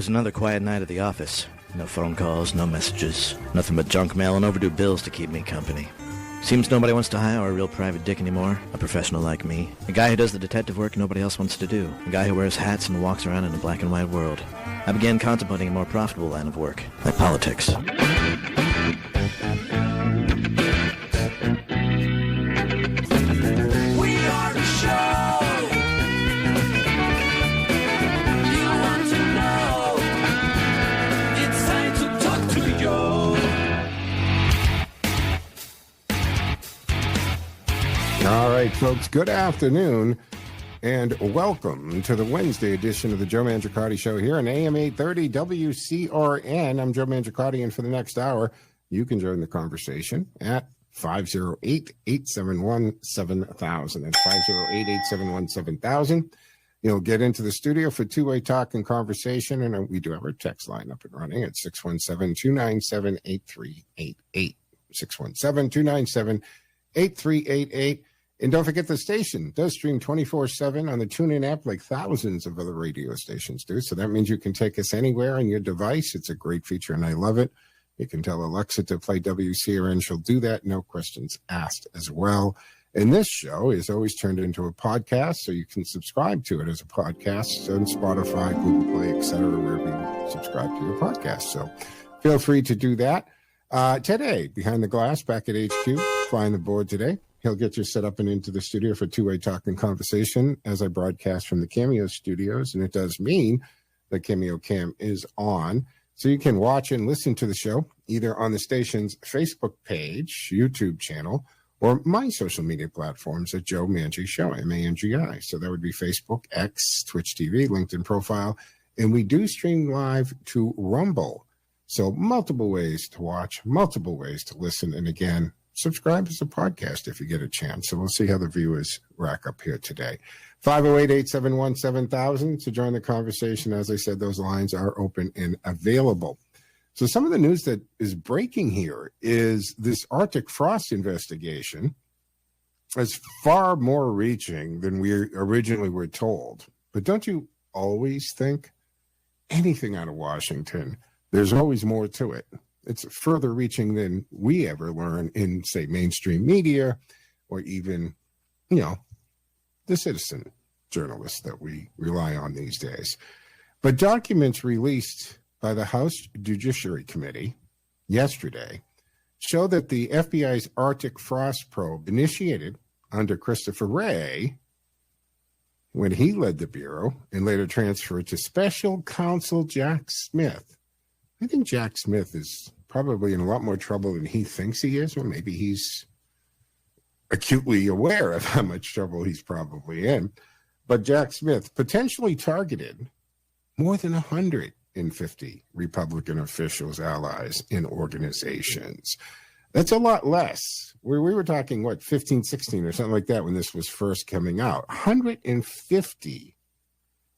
was another quiet night at the office. No phone calls, no messages, nothing but junk mail and overdue bills to keep me company. Seems nobody wants to hire a real private dick anymore, a professional like me. A guy who does the detective work nobody else wants to do. A guy who wears hats and walks around in a black and white world. I began contemplating a more profitable line of work, like politics. All right, folks, good afternoon and welcome to the Wednesday edition of the Joe Mangiacotti Show here on AM 830 WCRN. I'm Joe Mangiacotti, and for the next hour, you can join the conversation at 508-871-7000. That's 508-871-7000. You'll get into the studio for two-way talk and conversation, and we do have our text line up and running at 617-297-8388. 617-297-8388. And don't forget, the station does stream 24/7 on the TuneIn app like thousands of other radio stations do. So that means you can take us anywhere on your device. It's a great feature, and I love it. You can tell Alexa to play WCRN. She'll do that. No questions asked as well. And this show is always turned into a podcast, so you can subscribe to it as a podcast on Spotify, Google Play, etc., wherever you subscribe to your podcast. So feel free to do that. Today, behind the glass, back at HQ, flying the board today. He'll get you set up and into the studio for two-way talk and conversation as I broadcast from the Cameo studios. And it does mean the Cameo Cam is on. So you can watch and listen to the show either on the station's Facebook page, YouTube channel, or my social media platforms at Joe Mangi Show, M-A-N-G-I. So that would be Facebook, X, Twitch TV, LinkedIn profile. And we do stream live to Rumble. So multiple ways to watch, multiple ways to listen. And again, subscribe as a podcast if you get a chance. So we'll see how the viewers rack up here today. 508-871-7000 to join the conversation. As I said, those lines are open and available. So some of the news that is breaking here is this Arctic frost investigation is far more reaching than we originally were told. But don't you always think anything out of Washington, there's always more to it? It's further reaching than we ever learn in, say, mainstream media or even, the citizen journalists that we rely on these days. But documents released by the House Judiciary Committee yesterday show that the FBI's Arctic frost probe initiated under Christopher Wray when he led the Bureau and later transferred to Special Counsel Jack Smith. I think Jack Smith is probably in a lot more trouble than he thinks he is, or maybe he's acutely aware of how much trouble he's probably in. But Jack Smith potentially targeted more than 150 Republican officials, allies, and organizations. That's a lot less. We were talking, 15, 16 or something like that when this was first coming out. 150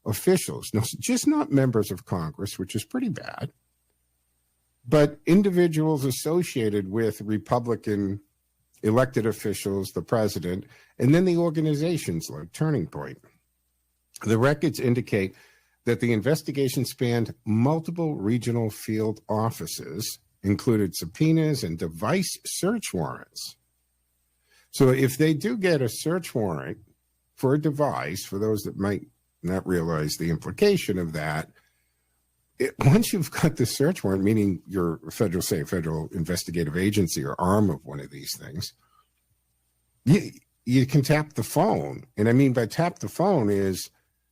officials, no, just not members of Congress, which is pretty bad, but individuals associated with Republican elected officials, the president, and then the organizations like Turning Point. The records indicate that the investigation spanned multiple regional field offices, included subpoenas and device search warrants. So if they do get a search warrant for a device, for those that might not realize the implication of that, once you've got the search warrant, meaning you're federal investigative agency or arm of one of these things, you can tap the phone. And I mean by tap the phone is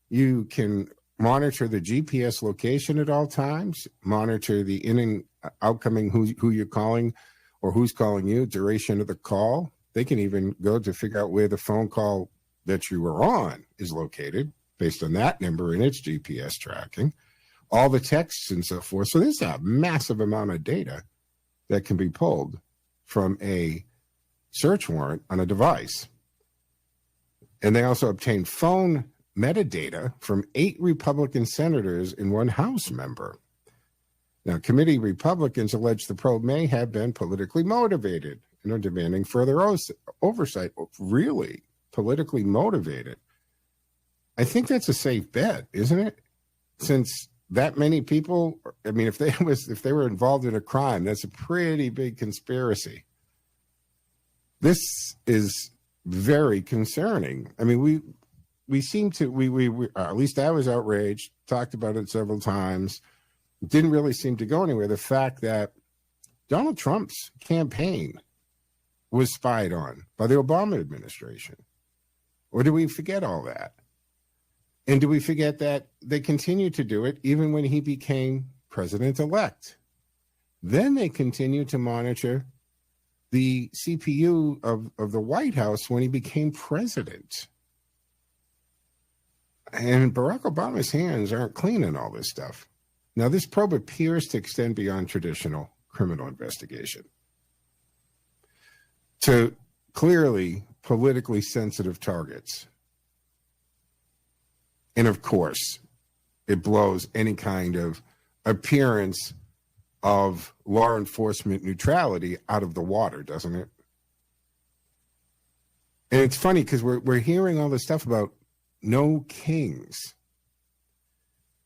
you can monitor the GPS location at all times, monitor the in and outcoming who you're calling or who's calling you, duration of the call. They can even go to figure out where the phone call that you were on is located based on that number and its GPS tracking. All the texts and so forth. So there's a massive amount of data that can be pulled from a search warrant on a device. And they also obtained phone metadata from 8 Republican senators and 1 House member. Now, committee Republicans allege the probe may have been politically motivated and are demanding further oversight. Really politically motivated? I think that's a safe bet, isn't it? Since that many people, I mean, if they were involved in a crime, that's a pretty big conspiracy. This is very concerning. I mean, we seem to, we at least I was outraged, talked about it several times. It didn't really seem to go anywhere. The fact that Donald Trump's campaign was spied on by the Obama administration. Or do we forget all that? And do we forget that they continued to do it even when he became president-elect? Then they continued to monitor the CPU of the White House when he became president. And Barack Obama's hands aren't clean in all this stuff. Now, this probe appears to extend beyond traditional criminal investigation to clearly politically sensitive targets. And of course, it blows any kind of appearance of law enforcement neutrality out of the water, doesn't it? And it's funny because we're hearing all this stuff about no kings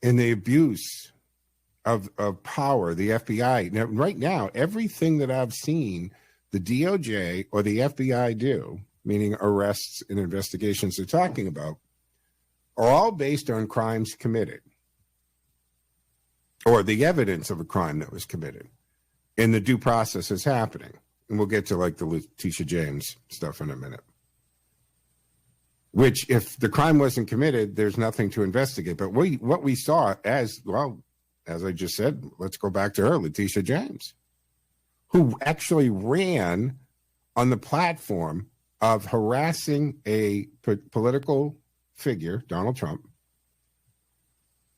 and the abuse of power, the FBI. Now, right now, everything that I've seen the DOJ or the FBI do, meaning arrests and investigations they're talking about, are all based on crimes committed or the evidence of a crime that was committed. And the due process is happening. And we'll get to like the Letitia James stuff in a minute. Which, if the crime wasn't committed, there's nothing to investigate. But what we saw as I just said, let's go back to her, Letitia James, who actually ran on the platform of harassing a political figure, Donald Trump,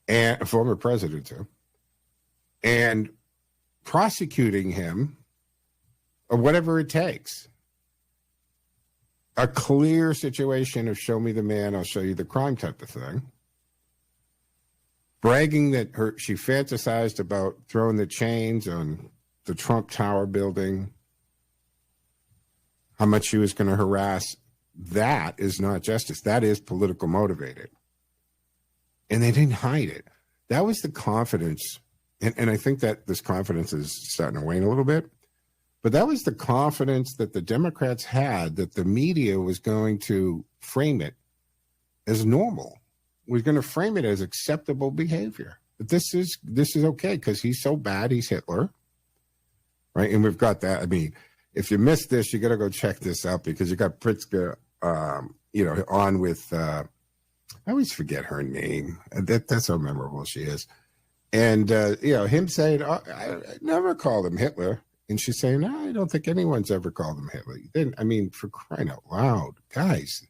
and a former president too, and prosecuting him or whatever it takes. A clear situation of show me the man, I'll show you the crime type of thing. Bragging that she fantasized about throwing the chains on the Trump Tower building, how much she was going to harass. That is not justice. That is political motivated. And they didn't hide it. That was the confidence. And I think that this confidence is starting to wane a little bit. But that was the confidence that the Democrats had that the media was going to frame it as normal. Was going to frame it as acceptable behavior. But this is okay because he's so bad, he's Hitler. Right? And we've got that. I mean, if you missed this, you got to go check this out because you got Pritzker, on with, I always forget her name. That's how memorable she is. And, him saying, I never called him Hitler. And she's saying, no, I don't think anyone's ever called him Hitler. Then, I mean, for crying out loud, guys,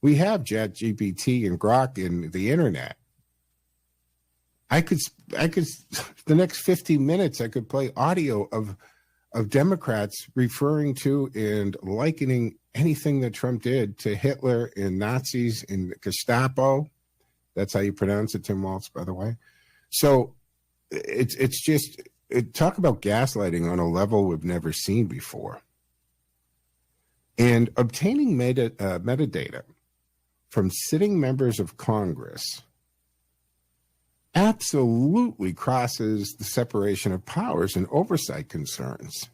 we have ChatGPT and Grok and the internet. I could, the next 15 minutes, I could play audio of Democrats referring to and likening anything that Trump did to Hitler and Nazis and Gestapo. That's how you pronounce it, Tim Waltz, by the way. So it's just, talk about gaslighting on a level we've never seen before. And obtaining metadata from sitting members of Congress absolutely crosses the separation of powers and oversight concerns,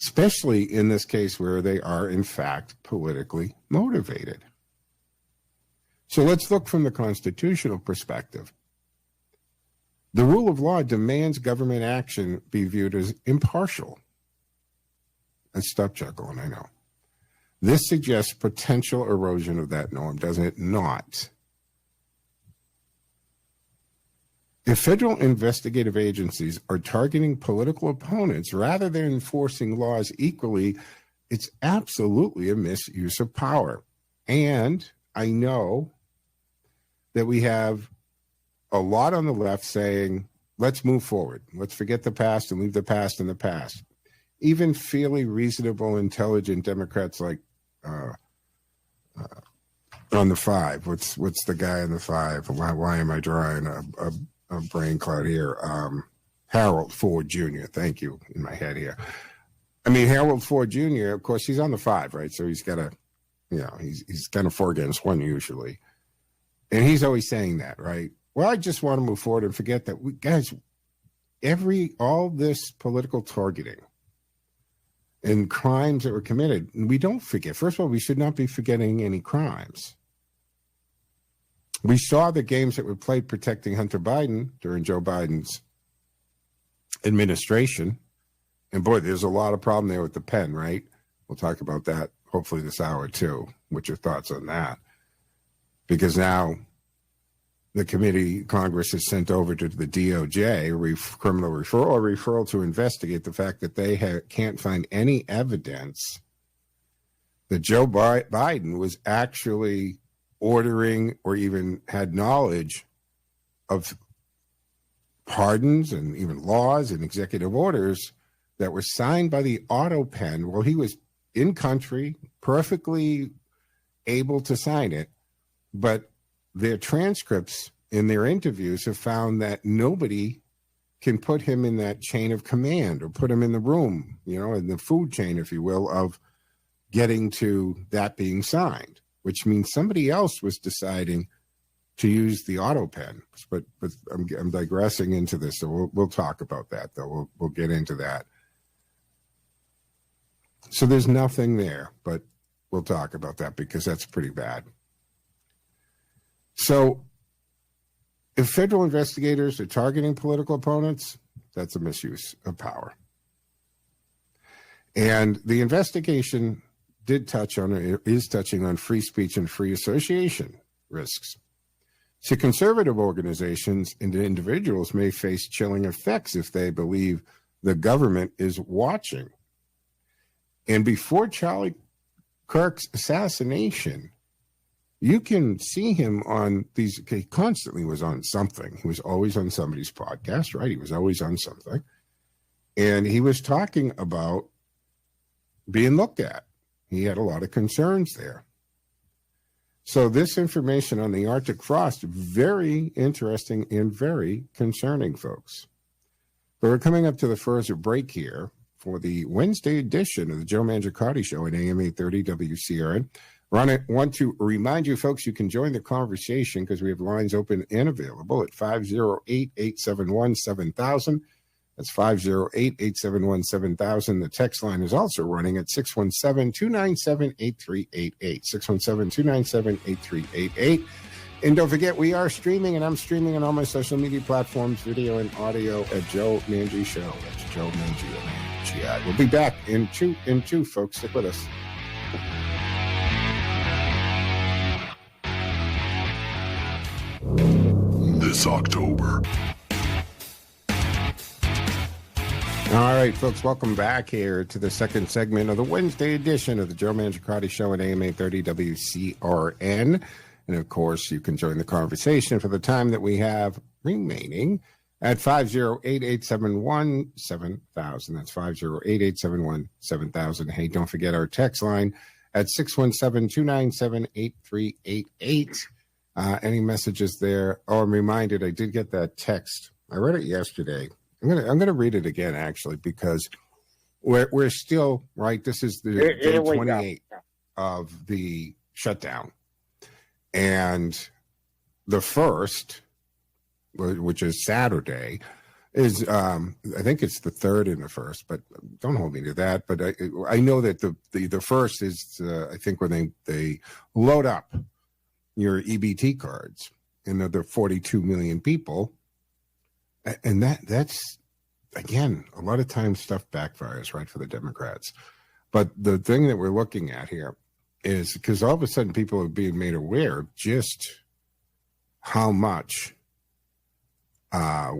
especially in this case where they are, in fact, politically motivated. So let's look from the constitutional perspective. The rule of law demands government action be viewed as impartial. And stop chuckling, I know. This suggests potential erosion of that norm, doesn't it not? If federal investigative agencies are targeting political opponents rather than enforcing laws equally, it's absolutely a misuse of power. And I know that we have a lot on the left saying, let's move forward. Let's forget the past and leave the past in the past. Even fairly reasonable, intelligent Democrats like on the five. What's the guy on the five? Why am I drawing a brain cloud here? Harold Ford Jr. Thank you, in my head here. I mean, Harold Ford Jr., of course, he's on the five, right? So he's got a, he's kind of 4 against 1 usually. And he's always saying that, right? Well, I just want to move forward and forget that all this political targeting and crimes that were committed, we don't forget. First of all, we should not be forgetting any crimes. We saw the games that were played protecting Hunter Biden during Joe Biden's administration. And boy, there's a lot of problem there with the pen, right? We'll talk about that hopefully this hour too. What's your thoughts on that? Because now the committee, Congress has sent over to the DOJ, criminal referral to investigate the fact that they can't find any evidence that Joe Biden was actually ordering or even had knowledge of pardons and even laws and executive orders that were signed by the auto pen while he was in country, perfectly able to sign it. But their transcripts in their interviews have found that nobody can put him in that chain of command or put him in the room, in the food chain, if you will, of getting to that being signed, which means somebody else was deciding to use the auto pen. But I'm digressing into this, so we'll talk about that, though. We'll get into that. So there's nothing there, but we'll talk about that because that's pretty bad. So if federal investigators are targeting political opponents, that's a misuse of power. And the investigation is touching on free speech and free association risks. So conservative organizations and individuals may face chilling effects if they believe the government is watching. And before Charlie Kirk's assassination, you can see him on these, he constantly was on something. He was always on somebody's podcast, right? He was always on something. And he was talking about being looked at. He had a lot of concerns there. So this information on the Arctic frost, very interesting and very concerning, folks. But we're coming up to the first break here for the Wednesday edition of the Joe Mangiacotti Show at AM 830 WCRN. Want to remind you, folks, you can join the conversation because we have lines open and available at 508-871-7000. That's 508-871-7000. The text line is also running at 617-297-8388. 617-297-8388. And don't forget, we are streaming, and I'm streaming on all my social media platforms, video and audio, at Joe Mangi Show. That's Joe Mangi. We'll be back in two, folks. Stick with us. This October. All right, folks, welcome back here to the second segment of the Wednesday edition of the Joe Mangiacotti Show at AM 830 WCRN. And, of course, you can join the conversation for the time that we have remaining at 508-871-7000. That's 508-871-7000. Hey, don't forget our text line at 617-297-8388. Any messages there? Oh, I'm reminded I did get that text. I read it yesterday. I'm gonna read it again, actually, because we're still right. This is the day 28 of the shutdown, and the first, which is Saturday, is I think it's the third and the first, but don't hold me to that. But I know that the first is I think when they load up your EBT cards, and there are 42 million people. And that's, again, a lot of times stuff backfires, right, for the Democrats. But the thing that we're looking at here is because all of a sudden people are being made aware of just how much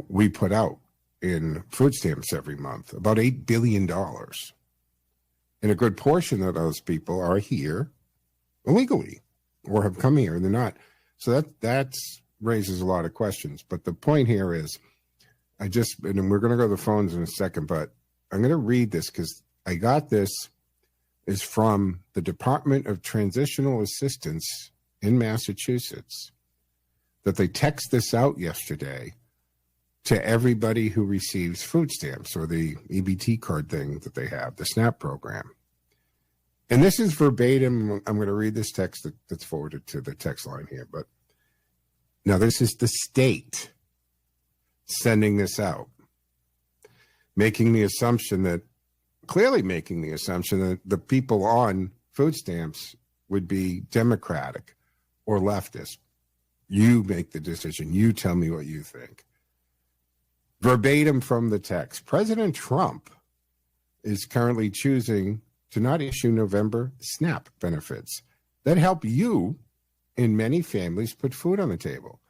we put out in food stamps every month, about $8 billion. And a good portion of those people are here illegally or have come here and they're not. So that raises a lot of questions. But the point here is, and we're going to go to the phones in a second, but I'm going to read this because I got this is from the Department of Transitional Assistance in Massachusetts, that they text this out yesterday to everybody who receives food stamps or the EBT card thing that they have, the SNAP program. And this is verbatim. I'm going to read this text that's forwarded to the text line here, but Now, this is the state sending this out, clearly making the assumption that the people on food stamps would be Democratic or leftist. You make the decision. You tell me what you think. Verbatim from the text, President Trump is currently choosing to not issue November SNAP benefits that help you and many families put food on the table.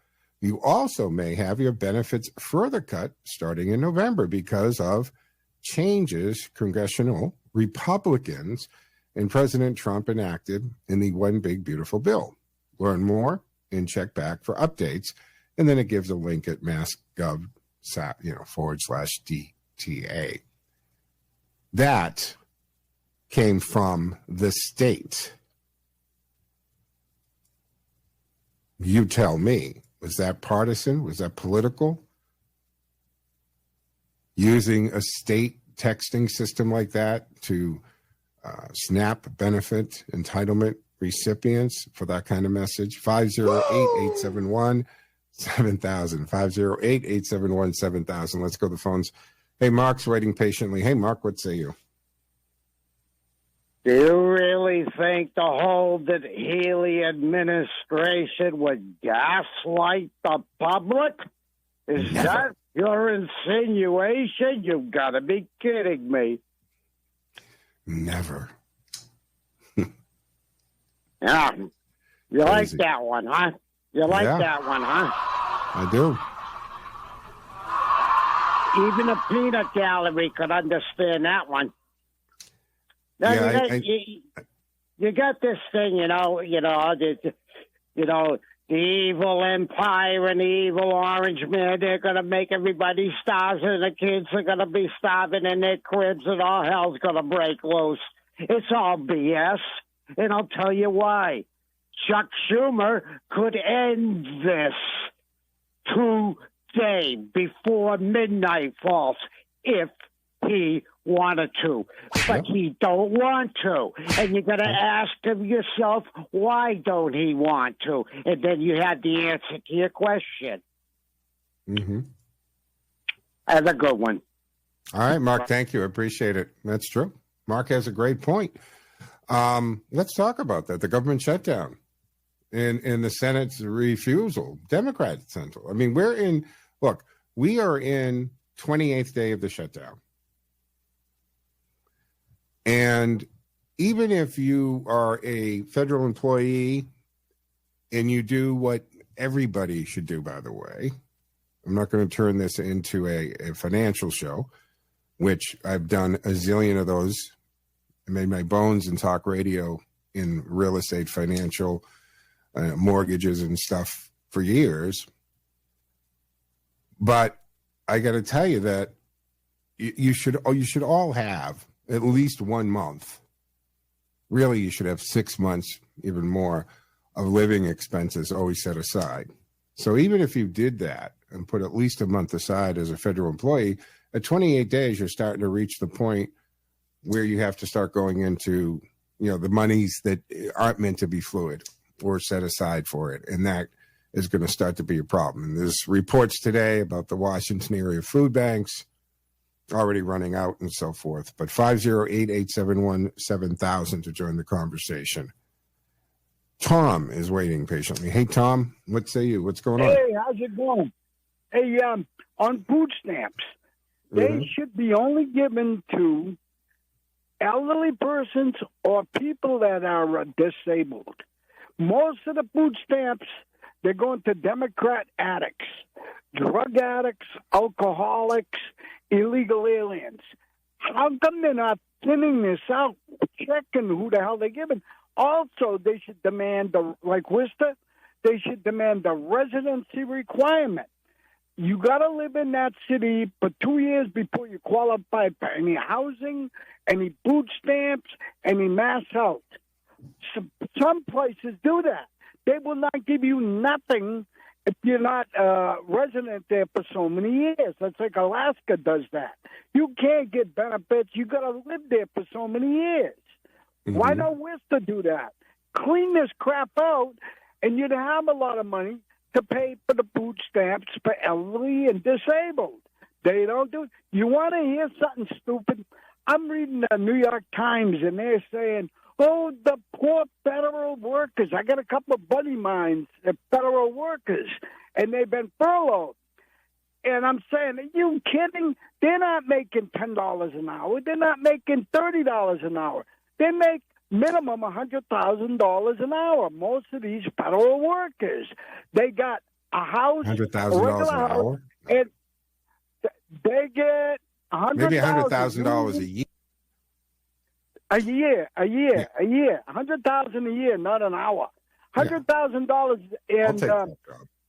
You also may have your benefits further cut starting in November because of changes congressional Republicans and President Trump enacted in the One Big Beautiful Bill. Learn more and check back for updates. And then it gives a link at mass.gov /DTA. That came from the state. You tell me, was that partisan? Was that political? Using a state texting system like that to SNAP benefit entitlement recipients for that kind of message? 508-871-7000. 508-871-7000. Let's go to the phones. Hey, Mark's waiting patiently. Hey, Mark, what say you? Do you really think the whole Healy administration would gaslight the public? Is that your insinuation? You've got to be kidding me. Never. Yeah. You like that one, huh? You like that one, huh? I do. Even a peanut gallery could understand that one. Now, you got this thing, the evil empire and the evil orange man. They're going to make everybody starve, and the kids are going to be starving in their cribs, and all hell's going to break loose. It's all BS, and I'll tell you why. Chuck Schumer could end this today before midnight falls if he wanted to, but he don't want to. And you got to ask him yourself, why don't he want to? And then you have the answer to your question. Mm-hmm. Have a good one. All right, Mark, thank you. I appreciate it. That's true. Mark has a great point. Let's talk about that. The government shutdown and the Senate's refusal, Democrat Central. I mean, we are in 28th day of the shutdown. And even if you are a federal employee and you do what everybody should do, by the way, I'm not going to turn this into a financial show, which I've done a zillion of those. I made my bones in talk radio in real estate, financial, mortgages and stuff for years. But I got to tell you that you should all have at least 1 month. Really, you should have 6 months, even more, of living expenses always set aside. So even if you did that and put at least a month aside as a federal employee, at 28 days, you're starting to reach the point where you have to start going into, the monies that aren't meant to be fluid or set aside for it. And that is going to start to be a problem. And there's reports today about the Washington area food banks already running out and so forth. But 508-871-7000 to join the conversation. Tom is waiting patiently. Hey, Tom, what say you? What's going on? Hey, how's it going? Hey, on food stamps, they should be only given to elderly persons or people that are disabled. Most of the food stamps, they're going to Democrat addicts, drug addicts, alcoholics, illegal aliens. How come they're not thinning this out, checking who the hell they're giving? Also, they should demand, like Worcester, they should demand the residency requirement. You got to live in that city for 2 years before you qualify for any housing, any food stamps, any mass health. Some places do that. They will not give you nothing if you're not resident there for so many years. That's like Alaska does that. You can't get benefits. You got to live there for so many years. Mm-hmm. Why don't Worcester do that? Clean this crap out, and you'd have a lot of money. to pay for the food stamps for elderly and disabled. They don't do it. You want to hear something stupid? I'm reading the New York Times, and they're saying, oh, the poor federal workers. I got a couple of buddy mines, federal workers, and they've been furloughed. And I'm saying, are you kidding? They're not making $10 an hour. They're not making $30 an hour. They make minimum $100,000 an hour. Most of these federal workers, they got a house, $100,000 an hour, and they get maybe $100,000 a year. A year, $100,000 a year, not an hour. $100,000, and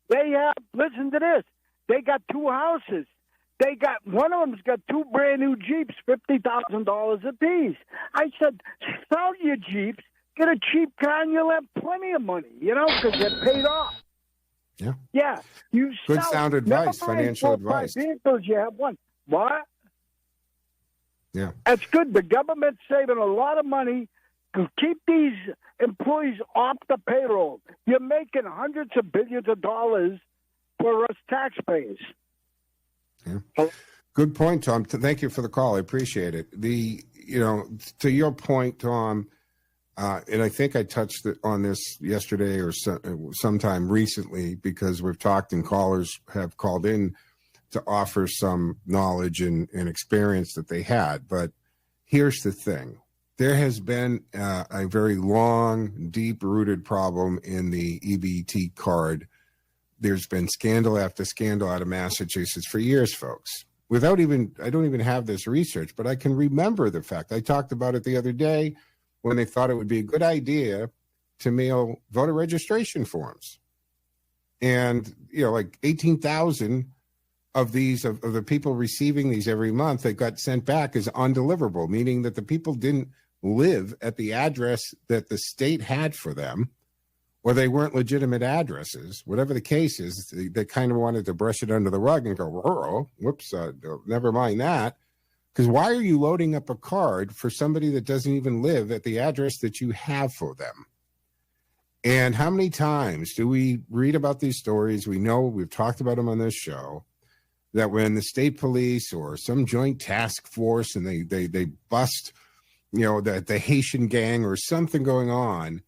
they have. Listen to this. They got 2 houses. They got one of them's got 2 brand new Jeeps, $50,000 a piece. I said, sell your Jeeps, get a cheap car, and you'll have plenty of money, because they're paid off. Yeah. Yeah. You good sound advice, financial advice. Vehicles, you have one. What? Yeah. That's good. The government's saving a lot of money to keep these employees off the payroll. You're making hundreds of billions of dollars for us taxpayers. Yeah. Good point, Tom. Thank you for the call. I appreciate it. To your point, Tom, and I think I touched on this yesterday or sometime recently, because we've talked and callers have called in to offer some knowledge and experience that they had. But here's the thing. There has been a very long, deep-rooted problem in the EBT card. There's been scandal after scandal out of Massachusetts for years, folks. I don't even have this research, but I can remember the fact. I talked about it the other day when they thought it would be a good idea to mail voter registration forms. And, like 18,000 of the people receiving these every month that got sent back as undeliverable, meaning that the people didn't live at the address that the state had for them, or they weren't legitimate addresses. Whatever the case is, they kind of wanted to brush it under the rug and go, oh, whoops, never mind that. Because why are you loading up a card for somebody that doesn't even live at the address that you have for them? And how many times do we read about these stories? We know, we've talked about them on this show, that when the state police or some joint task force and they bust, the Haitian gang or something going on,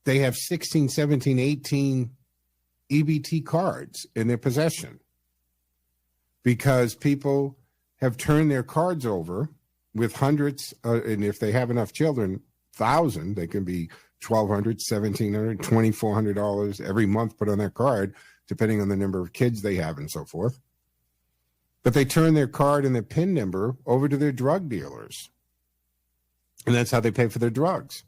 they have 16, 17, 18 EBT cards in their possession because people have turned their cards over with hundreds, and if they have enough children, 1,000, they can be $1,200, $1,700, $2,400 every month put on their card, depending on the number of kids they have and so forth. But they turn their card and their PIN number over to their drug dealers. And that's how they pay for their drugs.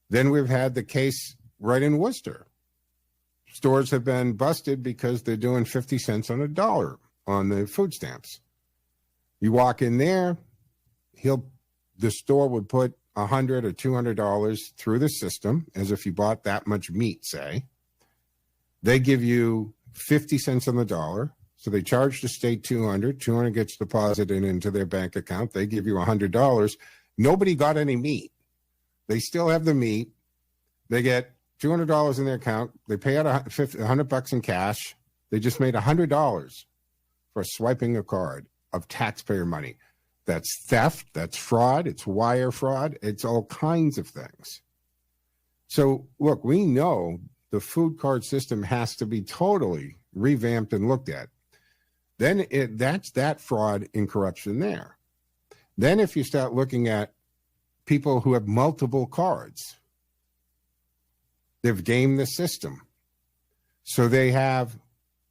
Then we've had the case right in Worcester. Stores have been busted because they're doing 50 cents on a dollar on the food stamps. You walk in there, the store would put $100 or $200 through the system, as if you bought that much meat, say. They give you 50 cents on the dollar. So they charge the state $200 gets deposited into their bank account. They give you $100. Nobody got any meat. They still have the meat. They get $200 in their account. They pay out $100 in cash. They just made $100 for swiping a card of taxpayer money. That's theft. That's fraud. It's wire fraud. It's all kinds of things. So, look, we know the food card system has to be totally revamped and looked at. Then that's that fraud and corruption there. Then if you start looking at people who have multiple cards, they've gamed the system. So they have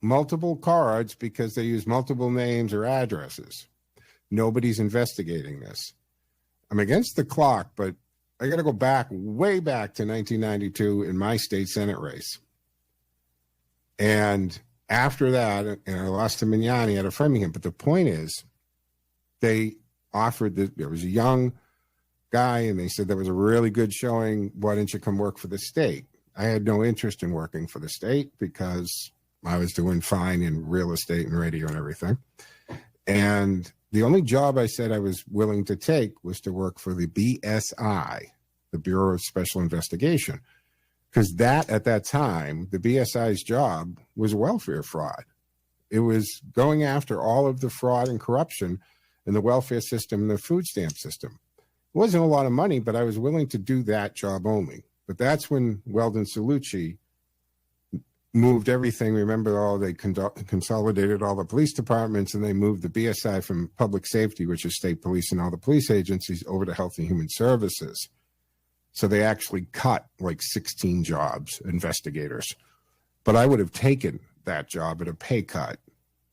multiple cards because they use multiple names or addresses. Nobody's investigating this. I'm against the clock, but I got to go way back to 1992 in my state Senate race. And after that, and I lost to Mignani out of Framingham. But the point is, they offered there was a young guy, and they said that was a really good showing. Why didn't you come work for the state? I had no interest in working for the state because I was doing fine in real estate and radio and everything. And the only job I said I was willing to take was to work for the BSI, the Bureau of Special Investigation. Because at that time, the BSI's job was welfare fraud. It was going after all of the fraud and corruption in the welfare system and the food stamp system. It wasn't a lot of money, but I was willing to do that job only. But that's when Weldon Cellucci moved everything. Remember, they consolidated all the police departments, and they moved the BSI from public safety, which is state police and all the police agencies, over to Health and Human Services. So they actually cut like 16 jobs, investigators. But I would have taken that job at a pay cut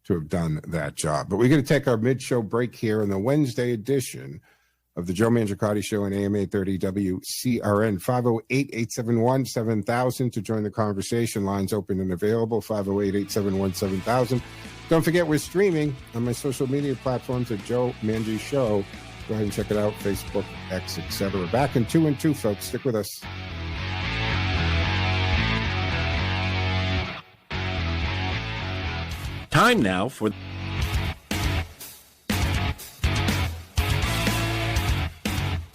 to have done that job. But we're going to take our mid-show break here in the Wednesday edition of the Joe Mangiacotti Show on AM 830 WCRN. 508-871-7000 to join the conversation. Lines open and available, 508-871-7000. Don't forget, we're streaming on my social media platforms at Joe Mangi Show. Go ahead and check it out, Facebook, X, etc. Back in 2 and 2, folks. Stick with us. Time now for...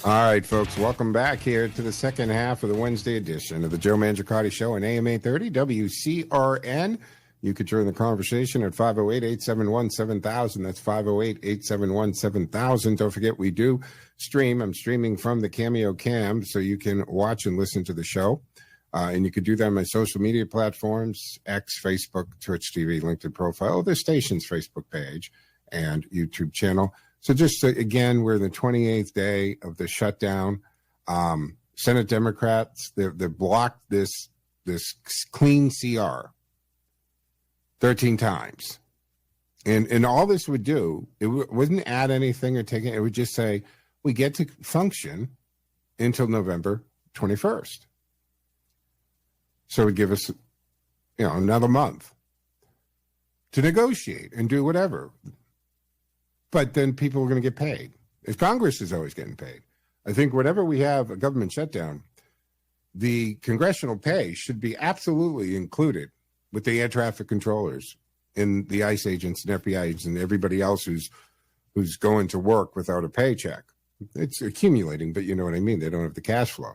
All right, folks, welcome back here to the second half of the Wednesday edition of the Joe Mangiacotti Show on AM 830 WCRN. You could join the conversation at 508-871-7000. That's 508-871-7000. Don't forget, we do stream. I'm streaming from the Cameo Cam, so you can watch and listen to the show. And you could do that on my social media platforms, X, Facebook, Twitch TV, LinkedIn profile, the station's Facebook page, and YouTube channel. So just again, we're in the 28th day of the shutdown. Senate Democrats, they blocked this clean CR 13 times. And all this would do, it wouldn't add anything or take it. It would just say, we get to function until November 21st. So it would give us, another month to negotiate and do whatever. But then people are going to get paid. If Congress is always getting paid. I think whenever we have a government shutdown, the congressional pay should be absolutely included with the air traffic controllers and the ICE agents and FBI agents and everybody else who's going to work without a paycheck. It's accumulating, but you know what I mean. They don't have the cash flow.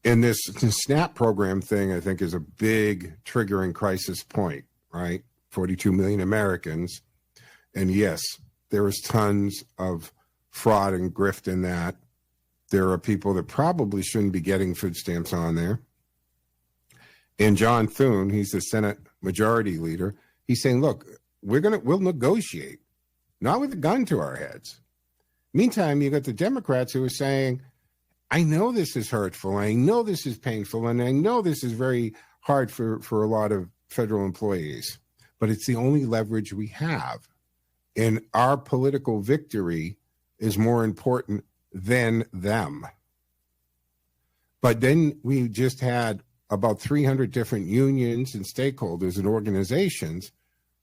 And this SNAP program thing, I think, is a big triggering crisis point, right? 42 million Americans. And yes, there is tons of fraud and grift in that. There are people that probably shouldn't be getting food stamps on there. And John Thune, he's the Senate Majority Leader, he's saying, look, we'll negotiate, not with a gun to our heads. Meantime, you got the Democrats who are saying, I know this is hurtful, I know this is painful, and I know this is very hard for a lot of federal employees, but it's the only leverage we have. And our political victory is more important than them. But then we just had about 300 different unions and stakeholders and organizations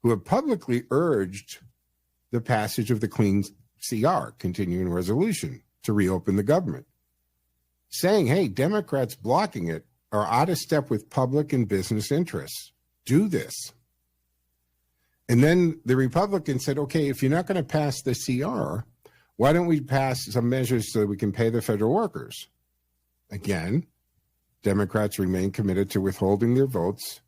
who have publicly urged the passage of the Clean CR, continuing resolution, to reopen the government, saying, hey, Democrats blocking it are out of step with public and business interests. Do this. And then the Republicans said, okay, if you're not going to pass the CR, why don't we pass some measures so that we can pay the federal workers? Again, Democrats remain committed to withholding their votes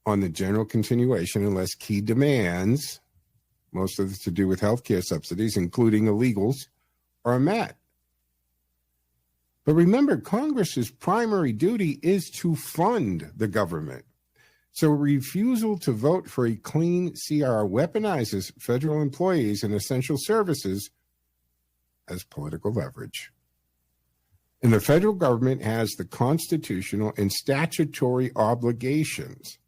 on the general continuation unless key demands, most of it to do with health care subsidies, including illegals, are met. But remember, Congress's primary duty is to fund the government. So refusal to vote for a clean CR weaponizes federal employees and essential services as political leverage. And the federal government has the constitutional and statutory obligations.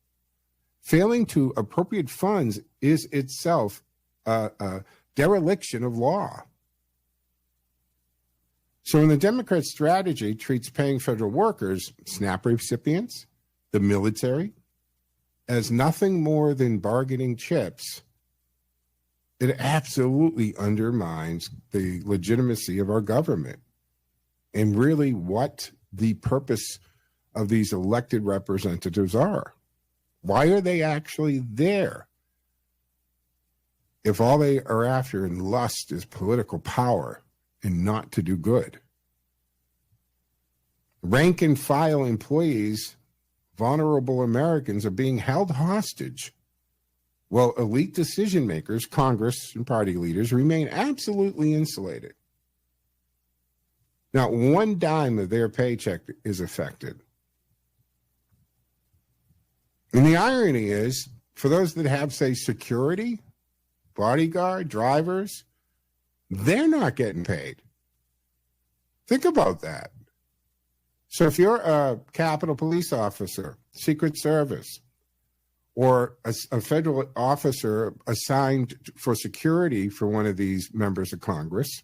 Failing to appropriate funds is itself a dereliction of law. So when the Democrat strategy treats paying federal workers, SNAP recipients, the military, as nothing more than bargaining chips, it absolutely undermines the legitimacy of our government and really what the purpose of these elected representatives are. Why are they actually there if all they are after in lust is political power and not to do good? Rank and file employees, vulnerable Americans, are being held hostage, while elite decision makers, Congress and party leaders, remain absolutely insulated. Not one dime of their paycheck is affected. And the irony is, for those that have, say, security, bodyguard, drivers, they're not getting paid. Think about that. So if you're a Capitol Police officer, Secret Service, or a federal officer assigned for security for one of these members of Congress,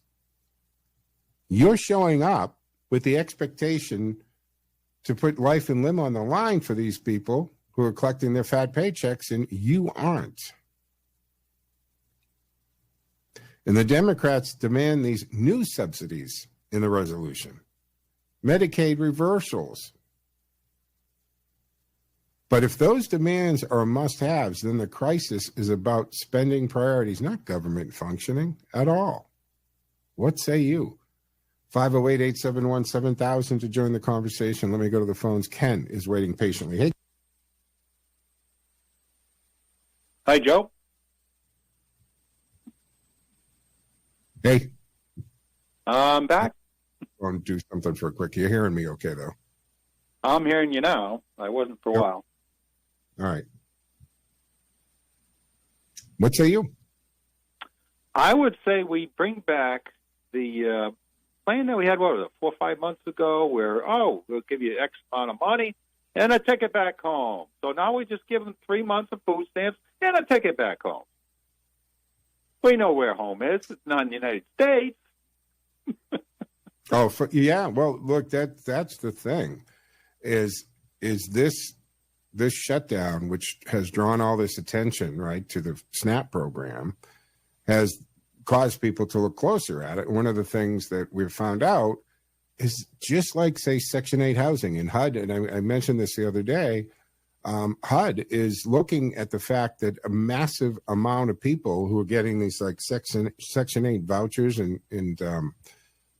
you're showing up with the expectation to put life and limb on the line for these people who are collecting their fat paychecks, and you aren't. And the Democrats demand these new subsidies in the resolution. Medicaid reversals. But if those demands are must-haves, then the crisis is about spending priorities, not government functioning at all. What say you? 508-871-7000 to join the conversation. Let me go to the phones. Ken is waiting patiently. Hey. Hi, Joe. Hey. I'm back. I want to do something for a quick. You're hearing me okay, though? I'm hearing you now. I wasn't for a while. All right. What say you? I would say we bring back the plan that we had, what was it, 4 or 5 months ago, where, we'll give you X amount of money and a ticket back home. So now we just give them 3 months of food stamps and a ticket back home. We know where home is. It's not in the United States. Yeah. Well, look, that's the thing, is this shutdown, which has drawn all this attention, right, to the SNAP program, has caused people to look closer at it. One of the things that we've found out is, just like, say, Section 8 housing in HUD, and I mentioned this the other day, HUD is looking at the fact that a massive amount of people who are getting these like Section 8 vouchers and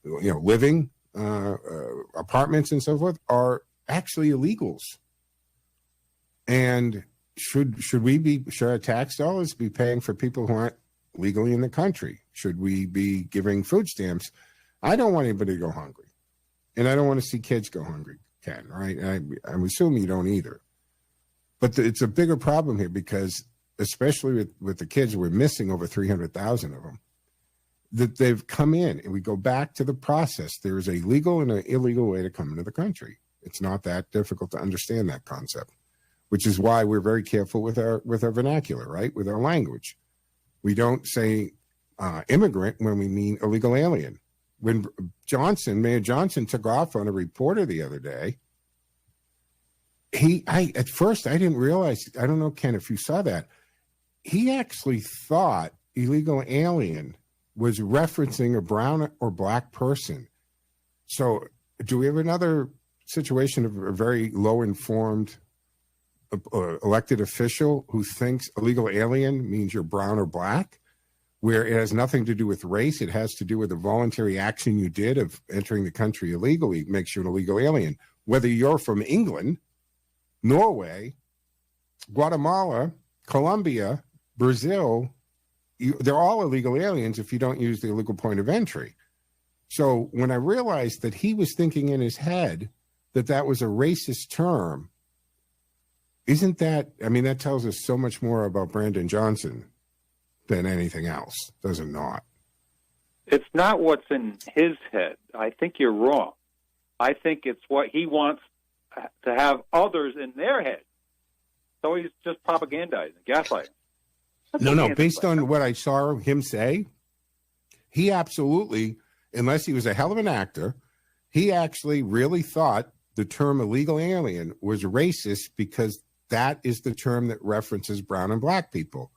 living apartments and so forth are actually illegals. And should our tax dollars be paying for people who aren't legally in the country? Should we be giving food stamps? I don't want anybody to go hungry, and I don't want to see kids go hungry, Ken, right? I'm assuming you don't either. But it's a bigger problem here, because especially with the kids, we're missing over 300,000 of them, that they've come in, and we go back to the process. There is a legal and an illegal way to come into the country. It's not that difficult to understand that concept, which is why we're very careful with our vernacular, right? With our language. We don't say immigrant when we mean illegal alien. When Mayor Johnson took off on a reporter the other day, at first I didn't realize, I don't know, Ken, if you saw that, he actually thought illegal alien was referencing a brown or black person. So do we have another situation of a very low-informed elected official who thinks illegal alien means you're brown or black, where it has nothing to do with race? It has to do with the voluntary action you did of entering the country illegally makes you an illegal alien. Whether you're from England, Norway, Guatemala, Colombia, Brazil, they're all illegal aliens if you don't use the illegal point of entry. So when I realized that he was thinking in his head that was a racist term, that tells us so much more about Brandon Johnson than anything else, does it not? It's not what's in his head. I think you're wrong. I think it's what he wants to have others in their head. So he's just propagandizing, gaslighting. No, based on what I saw him say, he absolutely, unless he was a hell of an actor, he actually really thought the term illegal alien was racist because that is the term that references brown and black people.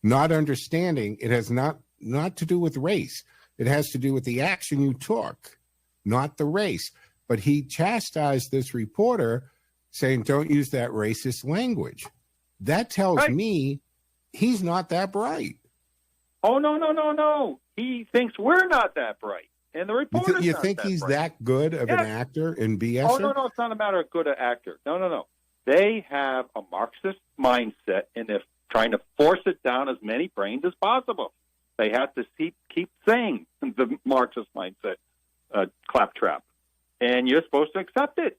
Not understanding it has not to do with race. It has to do with the action you took, not the race. But he chastised this reporter saying, don't use that racist language. That tells me he's not that bright. Oh, no. He thinks we're not that bright. And the reporters You think he's that good of an actor in BS? Oh, no, it's not a matter of good an actor. No. They have a Marxist mindset, and they're trying to force it down as many brains as possible. They have to keep saying the Marxist mindset claptrap, and you're supposed to accept it.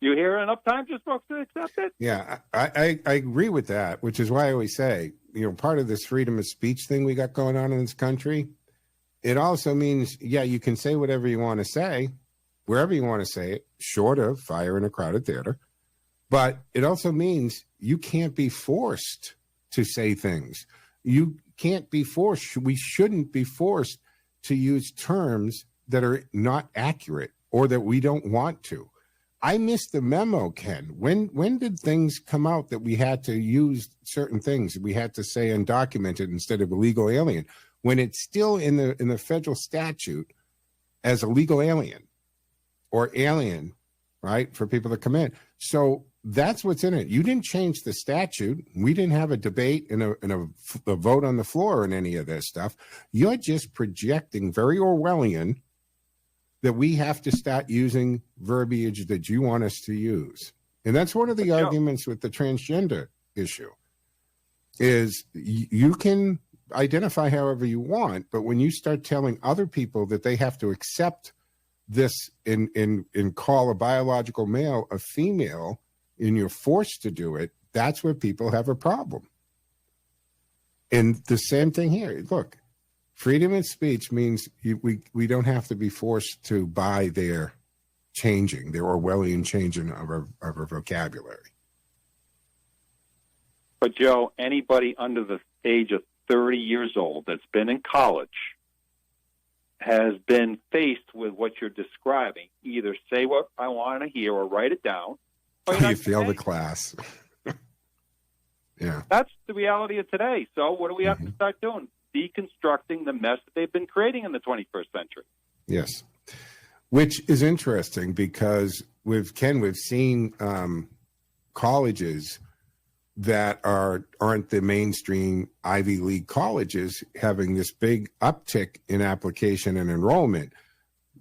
You hear it enough times, you're supposed to accept it. Yeah, I agree with that, which is why I always say, part of this freedom of speech thing we got going on in this country, it also means, you can say whatever you want to say, wherever you want to say it, short of fire in a crowded theater. But it also means you can't be forced to say things. You can't be forced. We shouldn't be forced to use terms that are not accurate or that we don't want to. I missed the memo, Ken. When did things come out that we had to use certain things? We had to say undocumented instead of illegal alien, when it's still in the federal statute as illegal alien or alien, right, for people to come in. So that's what's in it. You didn't change the statute. We didn't have a debate and a vote on the floor on any of this stuff. You're just projecting very Orwellian that we have to start using verbiage that you want us to use. And that's one of the arguments with the transgender issue is you can identify however you want, but when you start telling other people that they have to accept this and call a biological male a female, and you're forced to do it, that's where people have a problem. And the same thing here. Look, freedom of speech means we don't have to be forced to buy their Orwellian changing of our vocabulary. But, Joe, anybody under the age of 30 years old that's been in college has been faced with what you're describing. Either say what I want to hear or write it down. You fail the class. Yeah. That's the reality of today. So what do we have to start doing? Deconstructing the mess that they've been creating in the 21st century. Yes. Which is interesting because we've seen colleges that aren't the mainstream Ivy League colleges having this big uptick in application and enrollment.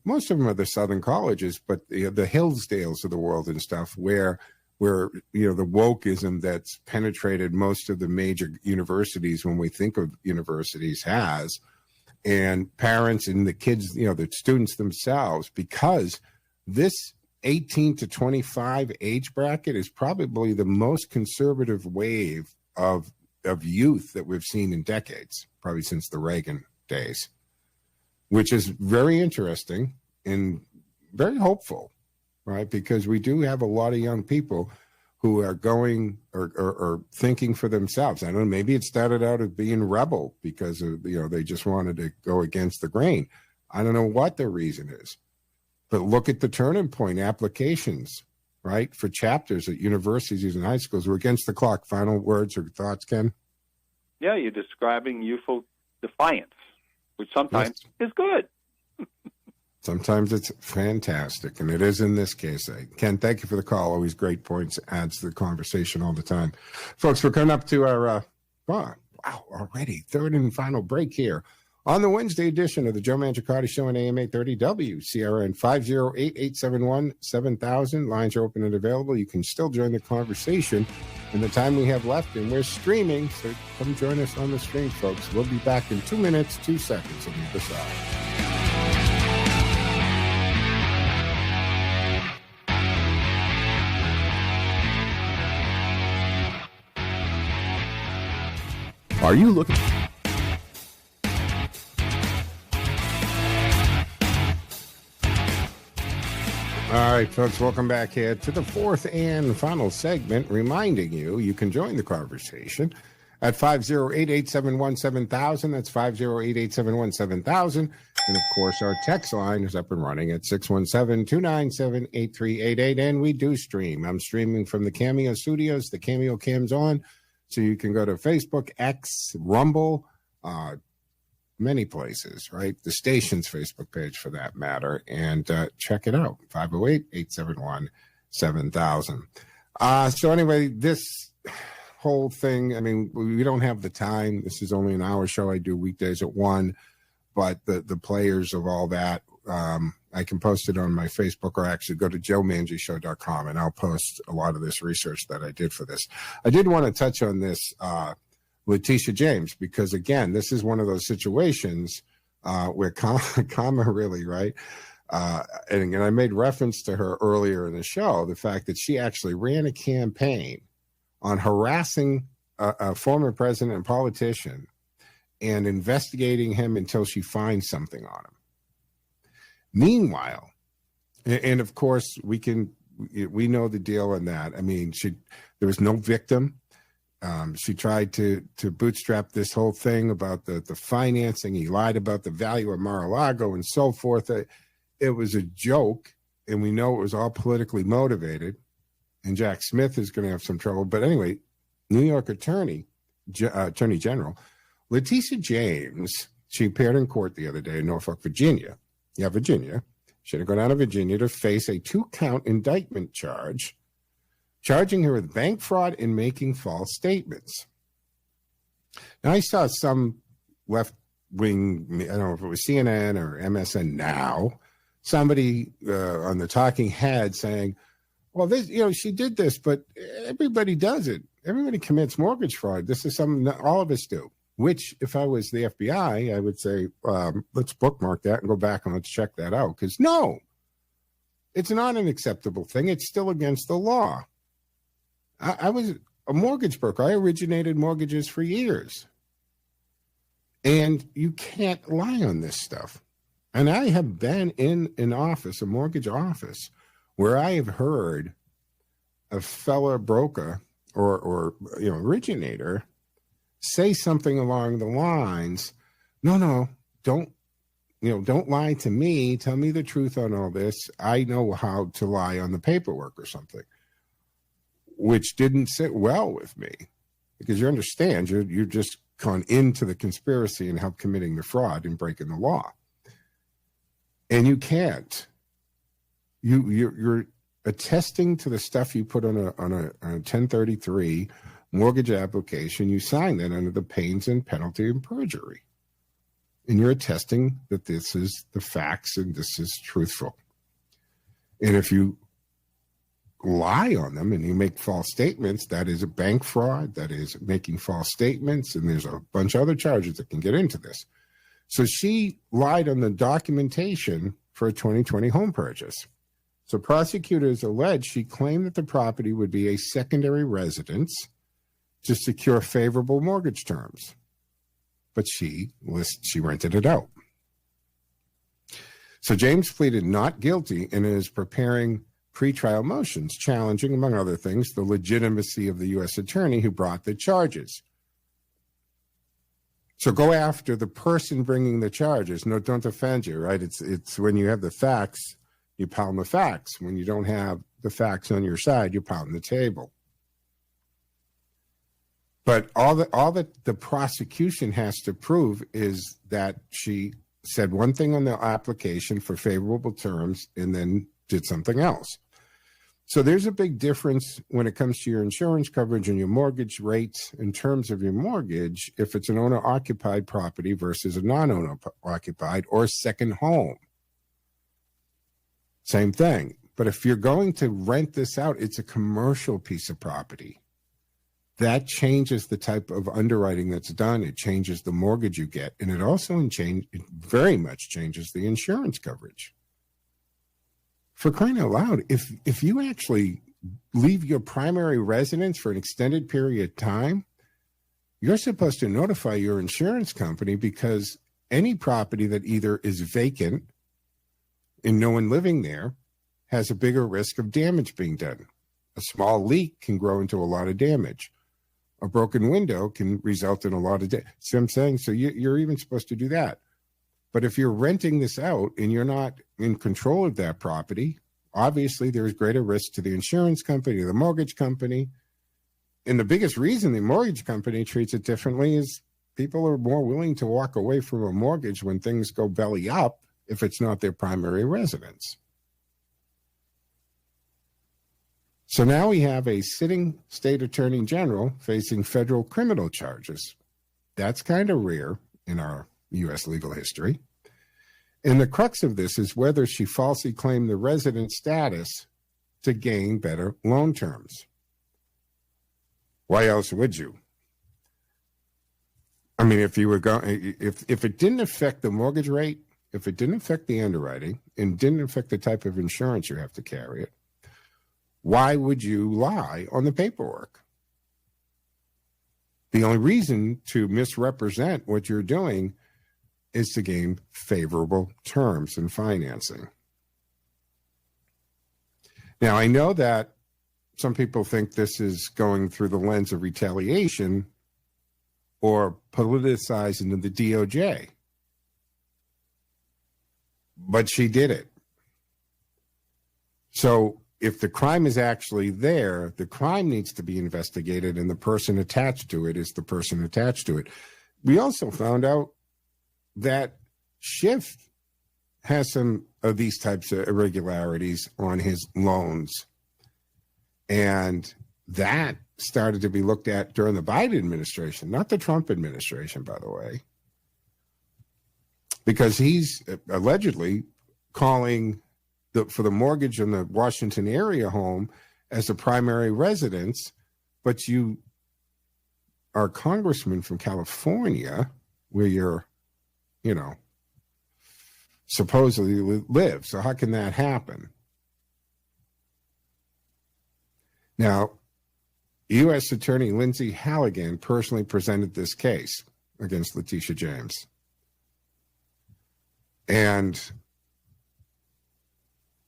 Most of them are the Southern colleges, but the Hillsdales of the world and stuff where the wokeism that's penetrated most of the major universities when we think of universities has, and parents and the kids, the students themselves, because this 18 to 25 age bracket is probably the most conservative wave of youth that we've seen in decades, probably since the Reagan days, which is very interesting and very hopeful, right? Because we do have a lot of young people who are going or thinking for themselves. I don't know, maybe it started out as being rebel because of, they just wanted to go against the grain. I don't know what the reason is. But look at the turning point applications, right, for chapters at universities and high schools. We're against the clock. Final words or thoughts, Ken? Yeah, you're describing youthful defiance, which sometimes is good. Sometimes it's fantastic, and it is in this case. Ken, thank you for the call. Always great points. Adds to the conversation all the time. Folks, we're coming up to our, already third and final break here on the Wednesday edition of the Joe Mangiacotti Show on AM 830 WCRN 508-871-7000. Lines are open and available. You can still join the conversation in the time we have left, and we're streaming, so come join us on the stream, folks. We'll be back in 2 minutes, 2 seconds on the other side. Are you looking? All right, folks, welcome back here to the fourth and final segment, reminding you can join the conversation at 508-871-7000. That's 508-871-7000. And, of course, our text line is up and running at 617-297-8388. And we do stream. I'm streaming from the Cameo Studios. The Cameo cam's on. So you can go to Facebook, X, Rumble, many places, right? The station's Facebook page for that matter. And check it out, 508-871-7000. So anyway, this whole thing, I mean, we don't have the time. This is only an hour show. I do weekdays at 1. But the players of all that I can post it on my Facebook, or actually go to joemangiacotti.com, and I'll post a lot of this research that I did for this. I did want to touch on this Letitia James, because again, this is one of those situations where comma really, right? And I made reference to her earlier in the show, the fact that she actually ran a campaign on harassing a former president and politician and investigating him until she finds something on him. Meanwhile, and of course, we know the deal on that. I mean, there was no victim. She tried to bootstrap this whole thing about the financing. He lied about the value of Mar-a-Lago and so forth. It was a joke, and we know it was all politically motivated. And Jack Smith is going to have some trouble. But anyway, New York Attorney General Letitia James, she appeared in court the other day in Norfolk, Virginia. Yeah, Virginia. She had to go down to Virginia to face a 2-count indictment charge, charging her with bank fraud and making false statements. Now, I saw some left-wing, I don't know if it was CNN or MSN Now, somebody on the talking head saying, well, this, she did this, but everybody does it. Everybody commits mortgage fraud. This is something that all of us do. Which, if I was the FBI, I would say, let's bookmark that and go back and let's check that out. Because no, it's not an acceptable thing. It's still against the law. I was a mortgage broker. I originated mortgages for years. And you can't lie on this stuff. And I have been in an office, a mortgage office, where I have heard a fellow broker or originator say something along the lines, no, don't lie to me. Tell me the truth on all this. I know how to lie on the paperwork or something, which didn't sit well with me, because you understand you're just gone into the conspiracy and help committing the fraud and breaking the law. And you can't. You're attesting to the stuff you put on a 1033 mortgage application. You sign that under the pains and penalty of perjury. And you're attesting that this is the facts and this is truthful. And if you lie on them and you make false statements, that is a bank fraud, that is making false statements, and there's a bunch of other charges that can get into this. So she lied on the documentation for a 2020 home purchase. So prosecutors allege she claimed that the property would be a secondary residence to secure favorable mortgage terms, but she rented it out. So James pleaded not guilty and is preparing pretrial motions challenging, among other things, the legitimacy of the U.S. attorney who brought the charges. So go after the person bringing the charges. No, don't defend you, right? It's when you have the facts, you pound the facts. When you don't have the facts on your side, you pound the table. But all that the prosecution has to prove is that she said one thing on the application for favorable terms and then did something else. So there's a big difference when it comes to your insurance coverage and your mortgage rates in terms of your mortgage, if it's an owner-occupied property versus a non-owner-occupied or second home. Same thing. But if you're going to rent this out, it's a commercial piece of property. That changes the type of underwriting that's done. It changes the mortgage you get. And it also it very much changes the insurance coverage. For crying out loud, if you actually leave your primary residence for an extended period of time, you're supposed to notify your insurance company, because any property that either is vacant and no one living there has a bigger risk of damage being done. A small leak can grow into a lot of damage. A broken window can result in a lot of damage. See what I'm saying? So you're even supposed to do that. But if you're renting this out and you're not in control of that property, obviously there's greater risk to the insurance company, the mortgage company. And the biggest reason the mortgage company treats it differently is people are more willing to walk away from a mortgage when things go belly up if it's not their primary residence. So now we have a sitting state attorney general facing federal criminal charges. That's kind of rare in our U.S. legal history. And the crux of this is whether she falsely claimed the resident status to gain better loan terms. Why else would you? I mean, if you were going, if it didn't affect the mortgage rate, if it didn't affect the underwriting, and didn't affect the type of insurance you have to carry it, why would you lie on the paperwork? The only reason to misrepresent what you're doing is to gain favorable terms in financing. Now, I know that some people think this is going through the lens of retaliation or politicizing the DOJ. But she did it. So if the crime is actually there, the crime needs to be investigated, and the person attached to it is the person attached to it. We also found out that Schiff has some of these types of irregularities on his loans. And that started to be looked at during the Biden administration, not the Trump administration, by the way, because he's allegedly calling for the mortgage in the Washington area home as a primary residence, but you are a congressman from California where you're, supposedly live. So how can that happen? Now, U.S. Attorney Lindsay Halligan personally presented this case against Letitia James. And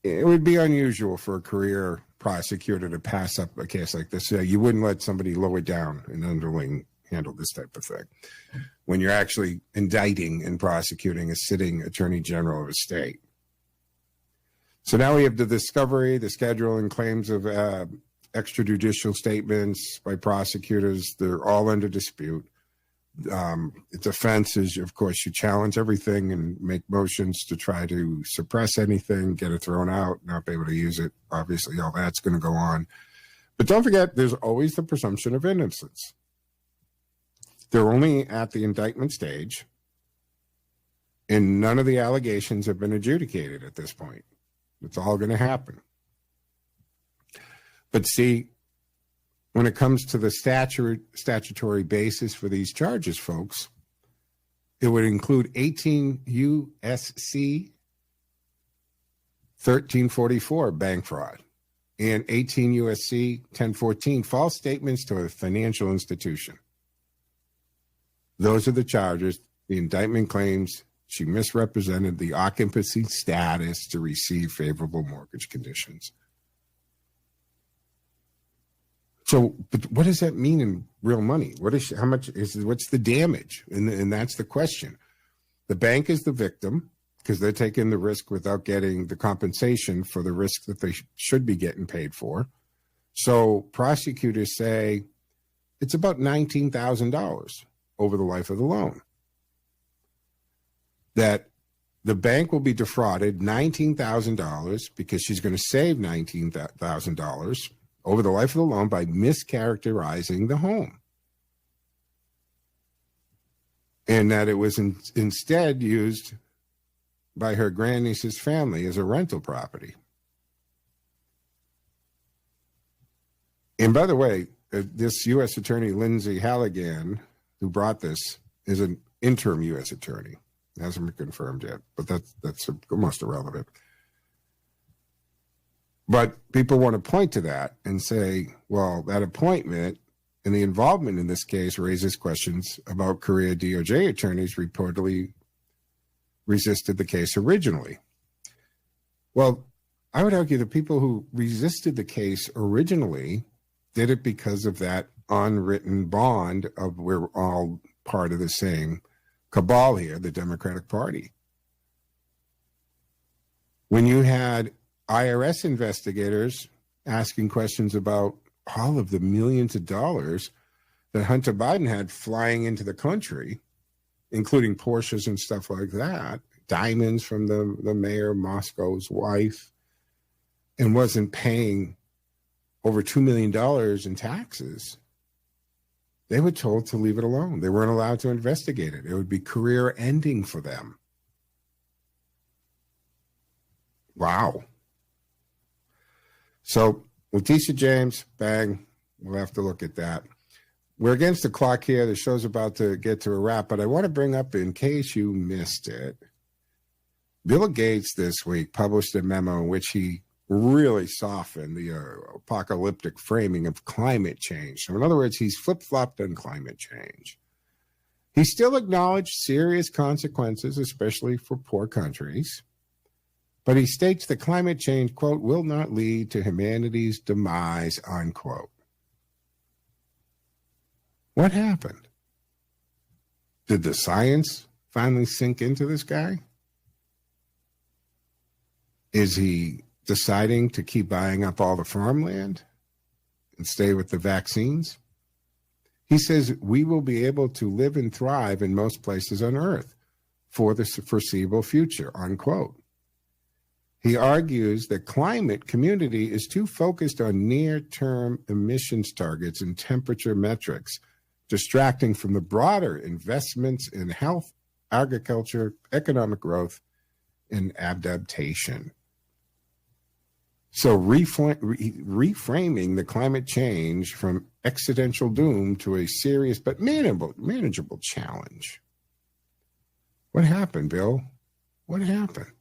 it would be unusual for a career prosecutor to pass up a case like this. You wouldn't let somebody lower down an underling handle this type of thing when you're actually indicting and prosecuting a sitting attorney general of a state. So now we have the discovery, the schedule, and claims of extrajudicial statements by prosecutors. They're all under dispute. Its offense is, of course, you challenge everything and make motions to try to suppress anything, get it thrown out, not be able to use it. Obviously, all that's going to go on. But don't forget, there's always the presumption of innocence. They're only at the indictment stage, and none of the allegations have been adjudicated at this point. It's all going to happen. But see, when it comes to the statutory basis for these charges, folks, it would include 18 U.S.C. 1344, bank fraud, and 18 U.S.C. 1014, false statements to a financial institution. Those are the charges. The indictment claims she misrepresented the occupancy status to receive favorable mortgage conditions. So, but what does that mean in real money? What's the damage? And that's the question. The bank is the victim because they're taking the risk without getting the compensation for the risk that they should be getting paid for. So prosecutors say it's about $19,000 over the life of the loan. That the bank will be defrauded $19,000 because she's going to save $19,000 over the life of the loan by mischaracterizing the home. And that it was instead used by her grandniece's family as a rental property. And by the way, this U.S. Attorney Lindsay Halligan, who brought this, is an interim U.S. attorney. It hasn't been confirmed yet, but that's almost irrelevant. But people want to point to that and say, well, that appointment and the involvement in this case raises questions about career DOJ attorneys reportedly resisted the case originally. Well, I would argue the people who resisted the case originally did it because of that unwritten bond of we're all part of the same cabal here, the Democratic Party. When you had IRS investigators asking questions about all of the millions of dollars that Hunter Biden had flying into the country, including Porsches and stuff like that, diamonds from the mayor of Moscow's wife, and wasn't paying over $2 million in taxes, they were told to leave it alone. They weren't allowed to investigate it. It would be career ending for them. Wow. So, Letitia James, bang, we'll have to look at that. We're against the clock here. The show's about to get to a wrap, but I want to bring up, in case you missed it, Bill Gates this week published a memo in which he really softened the apocalyptic framing of climate change. So in other words, he's flip-flopped on climate change. He still acknowledged serious consequences, especially for poor countries. But he states that climate change, quote, will not lead to humanity's demise, unquote. What happened? Did the science finally sink into this guy? Is he deciding to keep buying up all the farmland and stay with the vaccines? He says we will be able to live and thrive in most places on Earth for the foreseeable future, unquote. He argues that climate community is too focused on near-term emissions targets and temperature metrics, distracting from the broader investments in health, agriculture, economic growth, and adaptation. So reframing the climate change from existential doom to a serious but manageable challenge. What happened, Bill? What happened?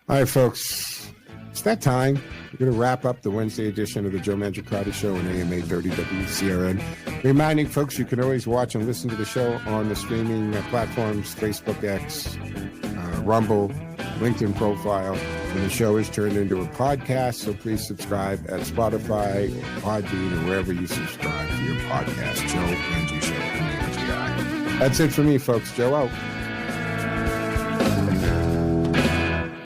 All right, folks, it's that time. We're going to wrap up the Wednesday edition of the Joe Mangiacotti Show on AM 830 WCRN. Reminding folks you can always watch and listen to the show on the streaming platforms, Facebook, X, Rumble, LinkedIn profile. And the show is turned into a podcast, so please subscribe at Spotify, Podbean, or wherever you subscribe to your podcast. Joe Mangiacotti Show. That's it for me, folks. Joe out.